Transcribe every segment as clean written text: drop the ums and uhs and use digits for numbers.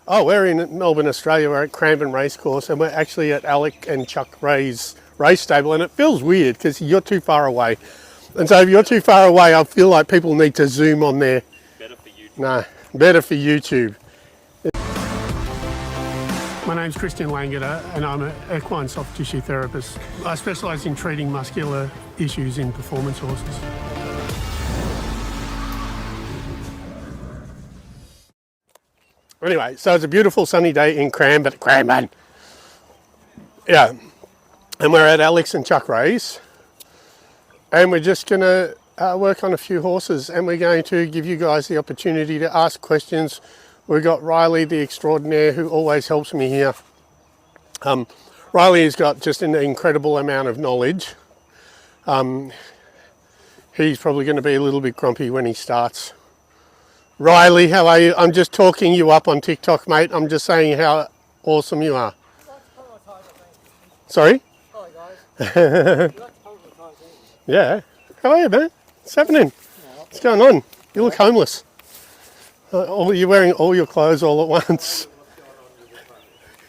Oh, we're in Melbourne, Australia. We're at Cranbourne Racecourse, and we're actually at Alec and Chuck Ray's race stable. And it feels weird because you're too far away. And so if you're too far away, I feel like people need to zoom on there. Better for YouTube. No, better for YouTube. My name's Christian Langeder, and I'm an equine soft tissue therapist. I specialise in treating muscular issues in performance horses. Anyway, so it's a beautiful sunny day in Cranbourne. Yeah, and we're at Alex and Chuck Ray's, and we're just going to work on a few horses, and we're going to give you guys the opportunity to ask questions. We've got Riley, the extraordinaire, who always helps me here. Riley has got just an incredible amount of knowledge. He's probably going to be a little bit grumpy when he starts. Riley, how are you? I'm just talking you up on TikTok, mate. I'm just saying how awesome you are. Sorry? Yeah. How are you, man? What's happening? What's going on? You look homeless. You're wearing all your clothes all at once.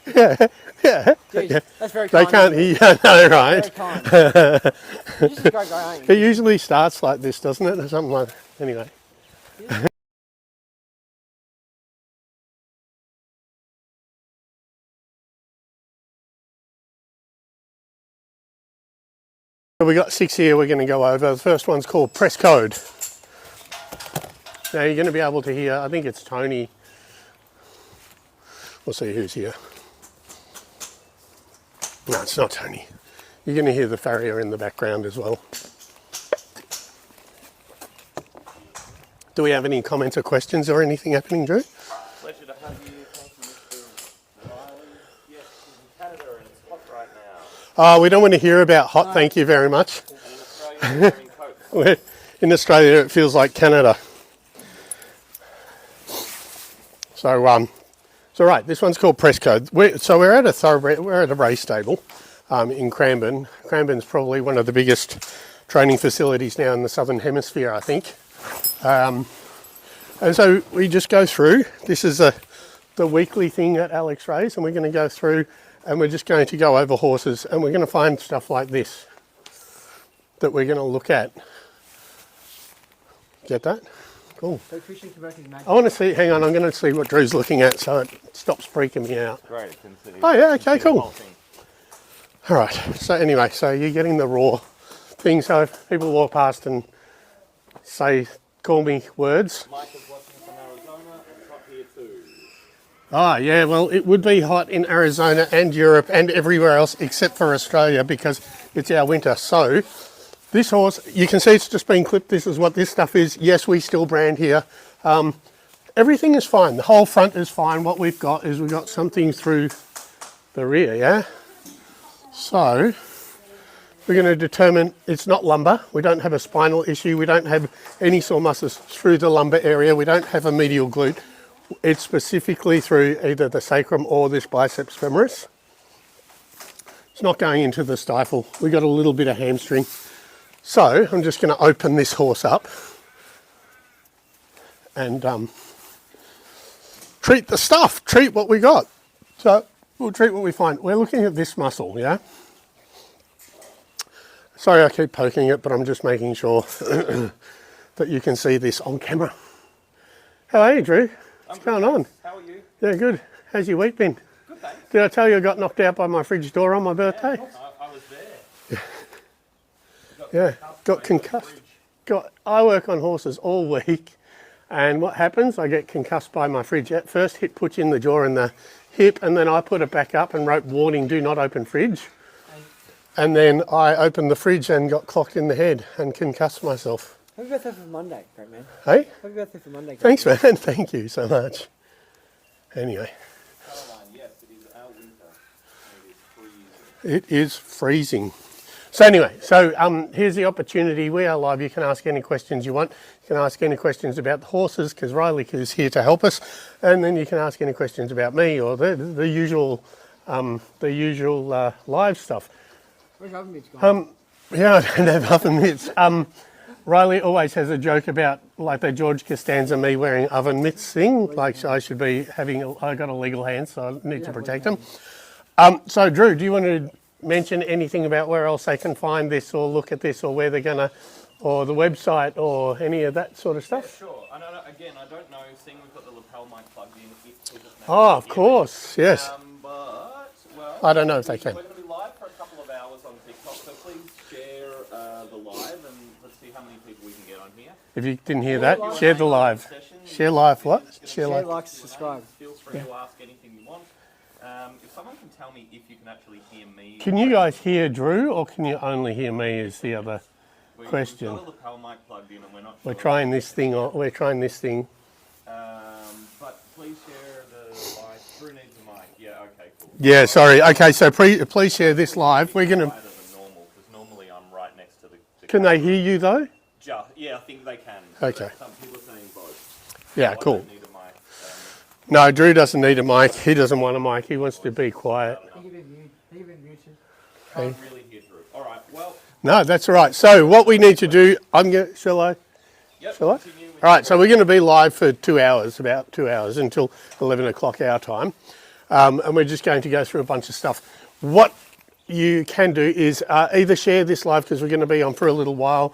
Yeah. Jeez, that's very They kind. can't hear you, no, right? Very kind. This is a great guy, ain't It usually starts like this, doesn't it? Or something like that. Anyway. So we got 6 here we're going to go over. The first one's called Press Code. Now you're going to be able to hear, I think it's Tony. We'll see who's here. No, it's not Tony. You're going to hear the farrier in the background as well. Do we have any comments or questions or anything happening, Drew? Pleasure to have you. Thank you, Mr. Riley. Yes, he's in Canada and it's hot right now. We don't want to hear about hot, thank you very much. And in Australia, we're wearing coats. In Australia, it feels like Canada. So right, this one's called Press Code. We're at a thoroughbred, we're at a race stable in Cranbourne. Cranbourne's probably one of the biggest training facilities now in the Southern Hemisphere, I think. And so we just go through. This is the weekly thing at Alex Ray's, and we're going to go through and we're just going to go over horses, and we're going to find stuff like this that we're going to look at. Get that? Cool. So Christian can work his magic. I want to see, hang on, I'm going to see what Drew's looking at so it stops freaking me out. Great. Oh yeah, okay, cool. All right, so anyway, so you're getting the raw thing, so if people walk past and call me words. Mike is watching from Arizona. It's hot here too. Oh yeah, well it would be hot in Arizona and Europe and everywhere else except for Australia because it's our winter. So this horse, you can see it's just been clipped. This is what this stuff is. Yes, we still brand here. Everything is fine. The whole front is fine. What we've got is we've got something through the rear, yeah? So we're going to determine it's not lumbar. We don't have a spinal issue. We don't have any sore muscles through the lumbar area. We don't have a medial glute. It's specifically through either the sacrum or this biceps femoris. It's not going into the stifle. We got a little bit of hamstring. So I'm just going to open this horse up and treat the stuff, treat what we got. So we'll treat what we find. We're looking at this muscle, yeah? Sorry I keep poking it, but I'm just making sure that you can see this on camera. How are you, Drew? What's going on? How are you? Yeah, good. How's your week been? Good, thanks. Did I tell you I got knocked out by my fridge door on my birthday? I was there. Yeah, got concussed. I work on horses all week, and what happens, I get concussed by my fridge. At first hit puts in the jaw and the hip, and then I put it back up and wrote warning, do not open fridge. And then I opened the fridge and got clocked in the head and concussed myself. Happy birthday for Monday, great man. Hey? Happy birthday for Monday. Thanks, man. Thank you so much. Anyway. Caroline, yes, it is our winter. It is freezing. So anyway, here's the opportunity. We are live. You can ask any questions you want. You can ask any questions about the horses because Riley is here to help us, and then you can ask any questions about me or the usual live stuff. Where's oven mitts gone? Yeah, I don't have oven mitts. Riley always has a joke about like the George Costanza me wearing oven mitts thing. Like I should be having, I got a legal hand, so I need to protect them. So Drew, do you want to mention anything about where else they can find this or look at this or where they're going to, or the website or any of that sort of stuff? Yeah, sure. I don't know, seeing we've got the lapel mic plugged in, if people can Oh, of hear me. course, yes. But, well, I don't know if they can. We're going to be live for a couple of hours on TikTok, so please share the live and let's see how many people we can get on here. If you didn't hear that, share the live. Share live what? Share live. Like, subscribe. Feel free to ask anything you want. If someone can tell me if you can actually hear me. Can you guys hear Drew or can you only hear me is the other question. We've got a lapel mic plugged in and we're not sure. We're trying this thing. But please share the live. Drew needs a mic. Yeah, okay, cool. Yeah, sorry. Okay, so please share this live. We're going to... Quieter than normal, because normally I'm right next to the Can they hear you though? Yeah, I think they can. Okay. Some people are saying both. Yeah, So I cool. don't need a mic. No, Drew doesn't need a mic. He doesn't want a mic. He wants to be quiet. You've been muted. Can't really hear Drew. All right, well, No, that's all right. So what we need to do, shall I? yep, Shall I? continue with All right, so we're going to be live for 2 hours, about 2 hours until 11 o'clock our time. And we're just going to go through a bunch of stuff. What you can do is either share this live because we're going to be on for a little while.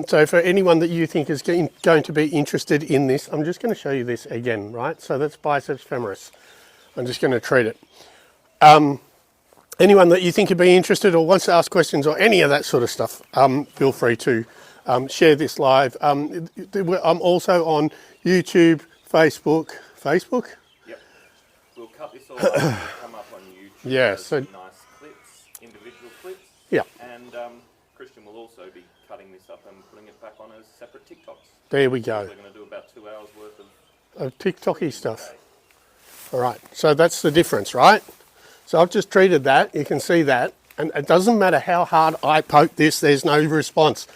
So for anyone that you think is going to be interested in this, I'm just going to show you this again, right? So that's biceps femoris. I'm just going to treat it. Anyone that you think would be interested or wants to ask questions or any of that sort of stuff, feel free to share this live. I'm also on YouTube, Facebook. Facebook? Yep. We'll cut this all up and come up on YouTube. Yeah, as so- nice clips, individual clips. Yeah. And Christian will also be cutting this up and putting it back on as separate TikToks. There we We're go. going to do about 2 hours worth of TikToky stuff. All right, so that's the difference, right? So I've just treated that. You can see that. And it doesn't matter how hard I poke this, there's no response.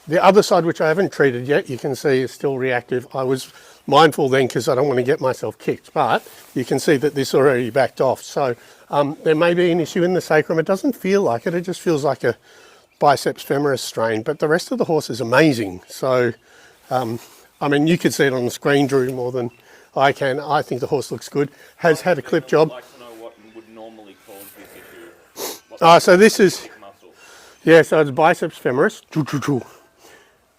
The other side, which I haven't treated yet, you can see is still reactive. I was mindful then because I don't want to get myself kicked, but you can see that this already backed off. So there may be an issue in the sacrum. It doesn't feel like it. It just feels like a biceps femoris strain, but the rest of the horse is amazing. So, I mean, you could see it on the screen, Drew, more than I can. I think the horse looks good. Has had a clip job. I'd like to know what would normally cause this issue. So this is, Muscle. yeah, so it's biceps femoris.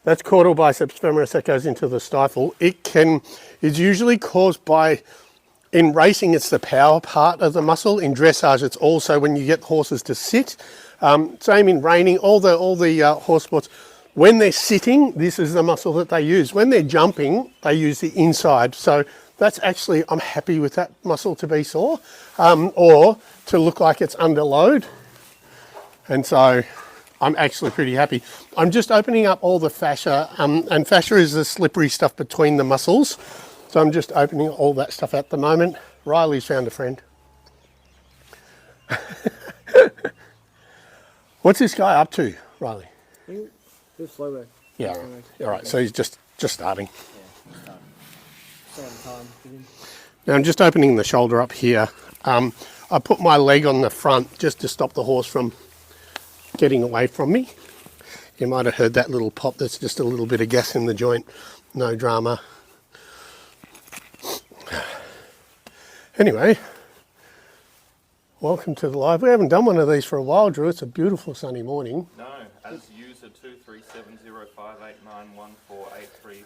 That's caudal biceps femoris that goes into the stifle. It's usually caused by, in racing, it's the power part of the muscle. In dressage, it's also when you get horses to sit. Same in reining, all the horse sports. When they're sitting, this is the muscle that they use. When they're jumping, they use the inside. So that's actually, I'm happy with that muscle to be sore or to look like it's under load. And so I'm actually pretty happy. I'm just opening up all the fascia, and fascia is the slippery stuff between the muscles. So I'm just opening all that stuff at the moment. Riley's found a friend. What's this guy up to, Riley? Just slow work. Yeah, all right. So he's just starting. Yeah, time. Now I'm just opening the shoulder up here. I put my leg on the front just to stop the horse from getting away from me. You might have heard that little pop. That's just a little bit of gas in the joint. No drama. Anyway, welcome to the live. We haven't done one of these for a while, Drew. It's a beautiful sunny morning. No, as user 23705891483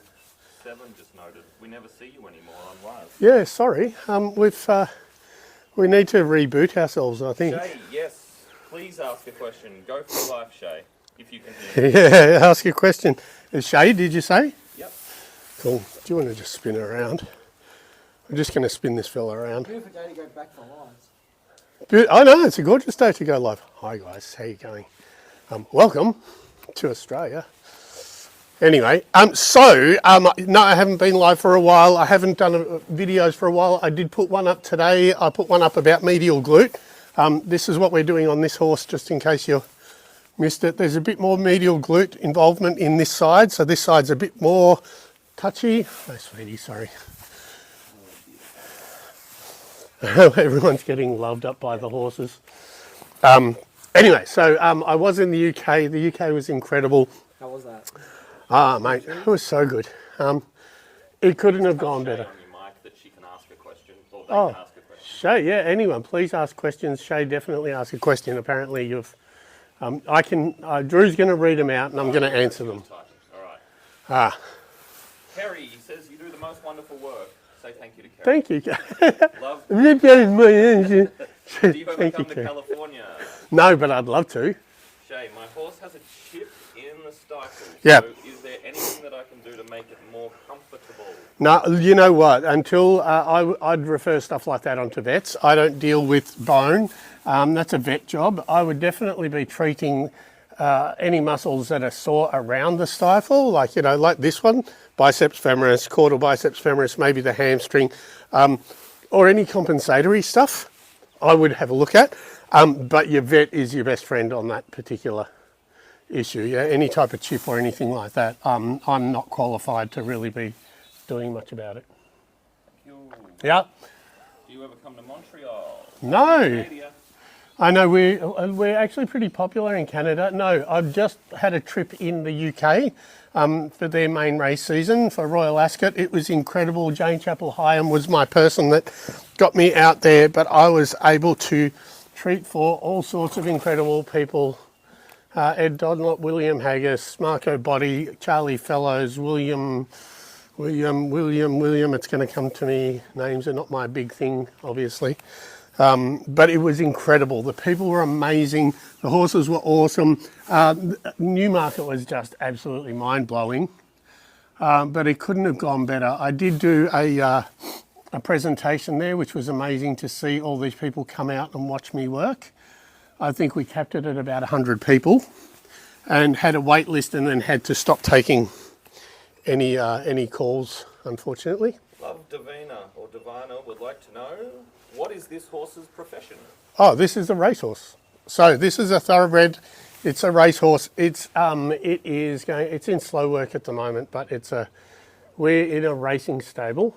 just noted, we never see you anymore on live. Yeah, sorry. We need to reboot ourselves, I think. Shay, yes, please ask a question. Go for life, Shay, if you can hear me. Yeah, ask a question. Shay, did you say? Yep. Cool. Do you want to just spin it around? I'm just going to spin this fella around. Beautiful day to go back for lives. I know, it's a gorgeous day to go live. Hi guys, how you going? Welcome to Australia. Anyway, no, I haven't been live for a while. I haven't done videos for a while. I did put one up today. I put one up about medial glute. This is what we're doing on this horse, just in case you missed it. There's a bit more medial glute involvement in this side, so this side's a bit more touchy. Oh, sweetie, sorry. Everyone's getting loved up by the horses. Anyway, so I was in the UK. The UK was incredible. How was that? Ah, mate, it was so good. It couldn't have gone better. On your mic that she can ask a question, or they Oh. can ask a question. Shay, yeah, anyone, please ask questions. Shay, definitely ask a question. Apparently you've, Drew's going to read them out and I'm going to answer them. All right. Ah, Kerry says you do the most wonderful work. Say thank you to Kerry. thank you. Love. Thank Do you ever you, come to Kerry. California? No, but I'd love to. Shay, my horse has a chip in the stifle. Yep. So is there anything that I can do to make it more comfortable? No, you know what? Until I'd refer stuff like that onto vets. I don't deal with bone. That's a vet job. I would definitely be treating any muscles that are sore around the stifle, like like this one, biceps femoris, caudal biceps femoris, maybe the hamstring, or any compensatory stuff. I would have a look at. But your vet is your best friend on that particular issue. Yeah, any type of chip or anything like that. I'm not qualified to really be doing much about it. Yeah. Do you ever come to Montreal? No. Canada? I know we're actually pretty popular in Canada. No, I've just had a trip in the UK for their main race season for Royal Ascot. It was incredible. Jane Chapel-Hyam was my person that got me out there, but I was able to treat for all sorts of incredible people. Ed Dodnott, William Haggis, Marco Botti, Charlie Fellows, William. It's going to come to me. Names are not my big thing, obviously. But it was incredible. The people were amazing. The horses were awesome. Newmarket was just absolutely mind-blowing. But it couldn't have gone better. I did do a presentation there, which was amazing to see all these people come out and watch me work. I think we capped it at about 100 people and had a wait list and then had to stop taking any calls, unfortunately. Love Davina or Davina would like to know, what is this horse's profession? Oh, this is a racehorse. So this is a thoroughbred. It's a racehorse. It's in slow work at the moment, but we're in a racing stable.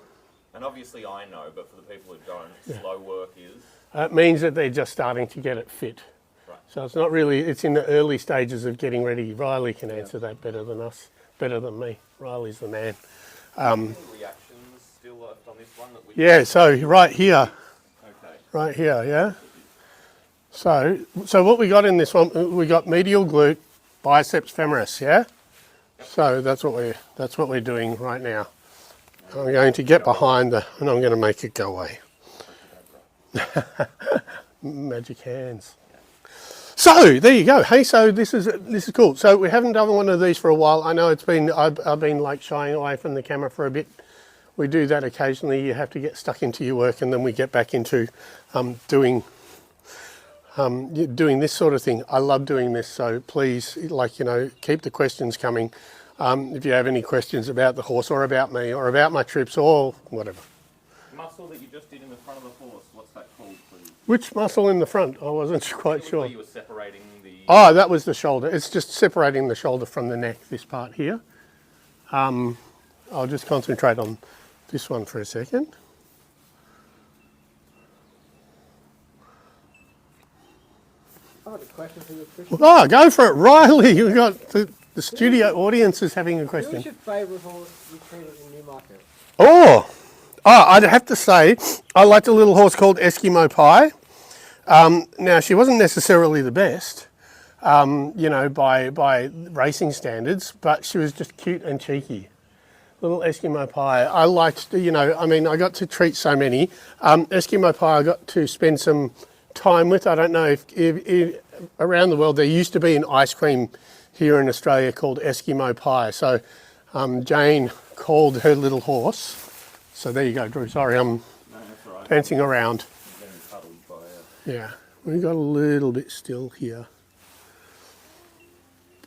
And obviously I know, but for the people who don't, slow work is? It means that they're just starting to get it fit. Right. So it's not really, it's in the early stages of getting ready. Riley can answer that better than us, better than me. Riley's the man. Any reactions still left on this one that we Yeah, so right here, Okay. right here, yeah. So what we got in this one, we got medial glute, biceps femoris, yeah. So that's what we're doing right now. I'm going to get behind and I'm going to make it go away. Magic hands. So there you go. Hey, so this is cool. So we haven't done one of these for a while. I know I've been like shying away from the camera for a bit. We do that occasionally. You have to get stuck into your work, and then we get back into doing this sort of thing. I love doing this. So please, keep the questions coming. If you have any questions about the horse or about me or about my trips or whatever. Muscle that you just did in the front of the horse, what's that called, please? Which muscle in the front? I wasn't quite sure. Where you were separating the... Oh, that was the shoulder. It's just separating the shoulder from the neck, this part here. I'll just concentrate on this one for a second. I have a question for you, Christian. Oh, go for it, Riley. We've got the studio audience is having a Who's question. your favourite horse you treated in Newmarket? Oh, I'd have to say I liked a little horse called Eskimo Pie. Now, she wasn't necessarily the best, by racing standards, but she was just cute and cheeky. Little Eskimo Pie. I liked, I got to treat so many. Eskimo Pie I got to spend some time with. I don't know if around the world there used to be an ice cream here in Australia called Eskimo Pie. So Jane called her little horse. So there you go, Drew. Sorry, I'm dancing around. Yeah, we got a little bit still here.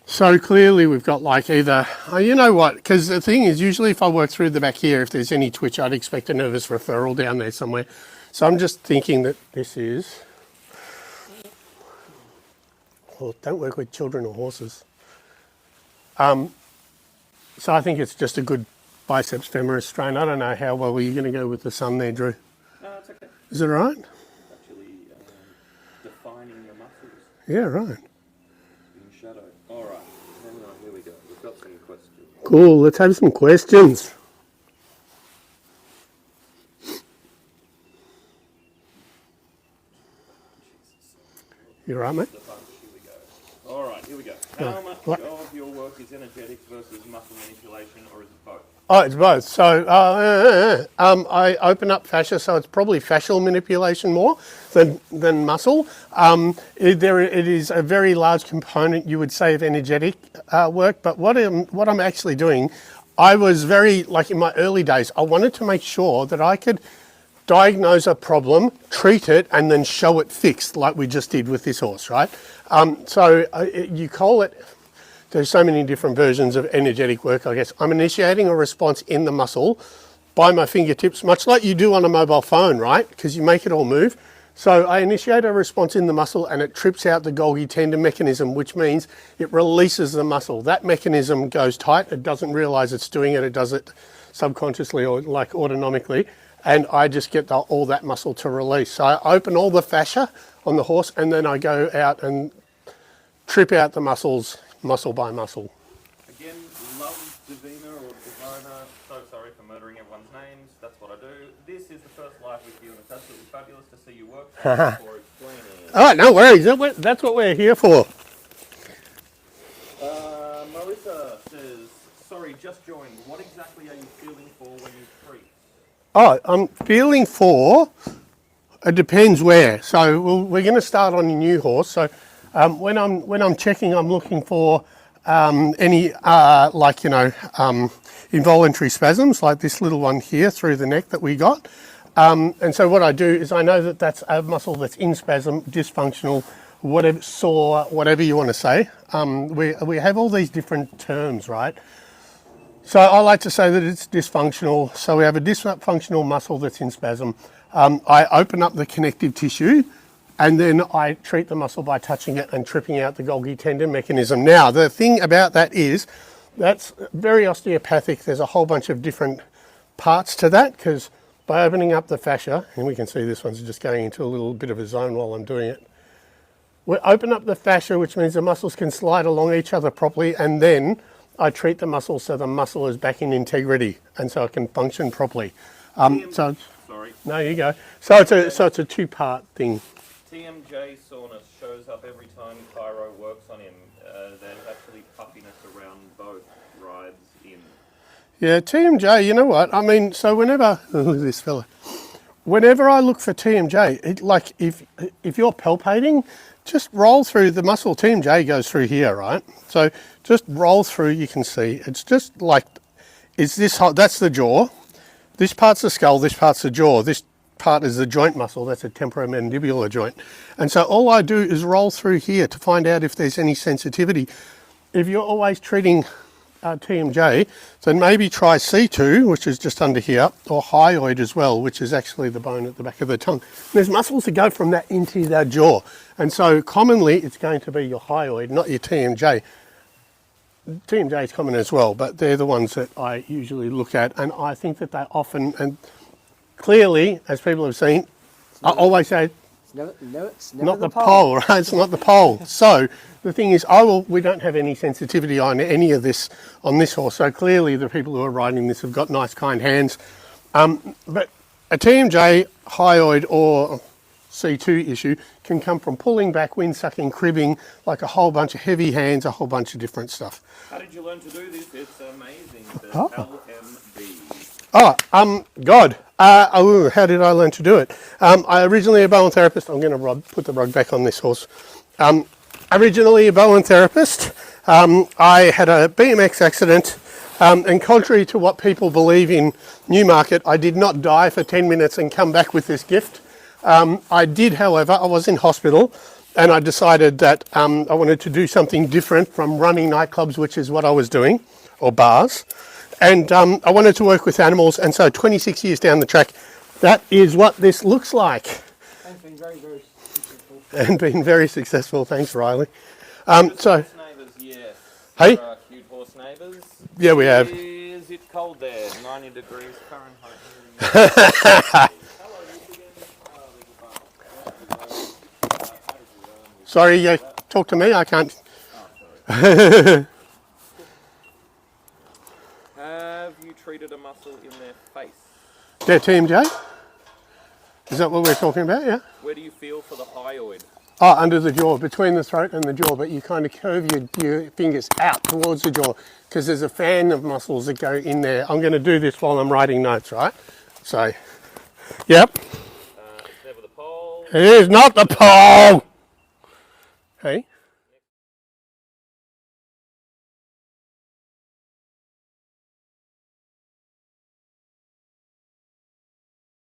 So clearly we've got like either, you know what, because the thing is usually if I work through the back here, if there's any twitch, I'd expect a nervous referral down there somewhere. So I'm just thinking that this is, well, don't work with children or horses. So I think it's just a good biceps femoris strain. I don't know how well were you going to go with the sun there, Drew? No, it's okay. Is it right? Actually defining the muscles Yeah, right. in shadow. All right, hang on, here we go. We've got some questions. Cool, let's have some questions. You right, mate? All right, here we go. How much of your work is energetic versus muscle manipulation, or is it both? Oh, it's both. So I open up fascia, so it's probably fascial manipulation more than muscle. It is a very large component, you would say, of energetic work. But what I'm actually doing, I was very, like in my early days, I wanted to make sure that I could diagnose a problem, treat it, and then show it fixed, like we just did with this horse, right? You call it. There's so many different versions of energetic work, I guess. I'm initiating a response in the muscle by my fingertips, much like you do on a mobile phone, right? Because you make it all move. So I initiate a response in the muscle and it trips out the Golgi tendon mechanism, which means it releases the muscle. That mechanism goes tight. It doesn't realize it's doing it. It does it subconsciously or like autonomically. And I just get all that muscle to release. So I open all the fascia on the horse and then I go out and trip out the muscles, muscle by muscle. Again, love Divina or Divina. So sorry for murdering everyone's names. That's what I do. This is the first live with you, and it's absolutely fabulous to see you work. For explaining. Oh, no worries. That's what we're here for. Marissa says, sorry, just joined. What exactly are you feeling for when you treat? Oh, I'm feeling for. It depends where. So we're going to start on a new horse. So when I'm checking, I'm looking for any involuntary spasms, like this little one here through the neck that we got. And so what I do is I know that that's a muscle that's in spasm, dysfunctional, whatever, sore, whatever you want to say. We have all these different terms, right? So I like to say that it's dysfunctional. So we have a dysfunctional muscle that's in spasm. I open up the connective tissue and then I treat the muscle by touching it and tripping out the Golgi tendon mechanism. Now, the thing about that is that's very osteopathic. There's a whole bunch of different parts to that because by opening up the fascia, and we can see this one's just going into a little bit of a zone while I'm doing it. We open up the fascia, which means the muscles can slide along each other properly, and then I treat the muscle so the muscle is back in integrity and so it can function properly. Sorry. No, you go. So it's a two-part thing. TMJ soreness shows up every time Cairo works on him. There's actually puffiness around both rides in. Yeah, TMJ, you know what? I mean, so whenever, look at this fella. Whenever I look for TMJ, like if you're palpating, just roll through the muscle. TMJ goes through here, right? So just roll through, you can see. It's just like, that's the jaw. This part's the skull, this part's the jaw. This part is the joint muscle, that's a temporomandibular joint. And so all I do is roll through here to find out if there's any sensitivity. If you're always treating TMJ, then maybe try C2, which is just under here, or hyoid as well, which is actually the bone at the back of the tongue. And there's muscles that go from that into the jaw. And so commonly it's going to be your hyoid, not your TMJ. TMJ is common as well, but they're the ones that I usually look at. And I think that they often, and clearly, as people have seen, I always say, it's never not the pole, right? It's not the pole. So the thing is, we don't have any sensitivity on any of this on this horse. So clearly the people who are riding this have got nice, kind hands. But a TMJ, hyoid or C2 issue can come from pulling back, wind sucking, cribbing, like a whole bunch of heavy hands, a whole bunch of different stuff. How did you learn to do this? It's amazing. LMB. God. How did I learn to do it? I originally a bowen therapist. I'm going to put the rug back on this horse. Originally a bowen therapist. I had a BMX accident, and contrary to what people believe in Newmarket, I did not die for 10 minutes and come back with this gift. I did, however, I was in hospital and I decided that I wanted to do something different from running nightclubs, which is what I was doing, or bars. And I wanted to work with animals, and so 26 years down the track, that is what this looks like. And been very, very successful. And been very successful, thanks Riley. Horse neighbours, yes. Hey? There are cute horse neighbours. Yeah, we have. Is it cold there? 90 degrees Fahrenheit. Sorry, talk to me, I can't. Their TMJ? Is that what we're talking about, yeah? Where do you feel for the hyoid? Oh, under the jaw, between the throat and the jaw, but you kind of curve your fingers out towards the jaw because there's a fan of muscles that go in there. I'm going to do this while I'm writing notes, right? So, yep. It's never the pole. It is not the pole! Hey?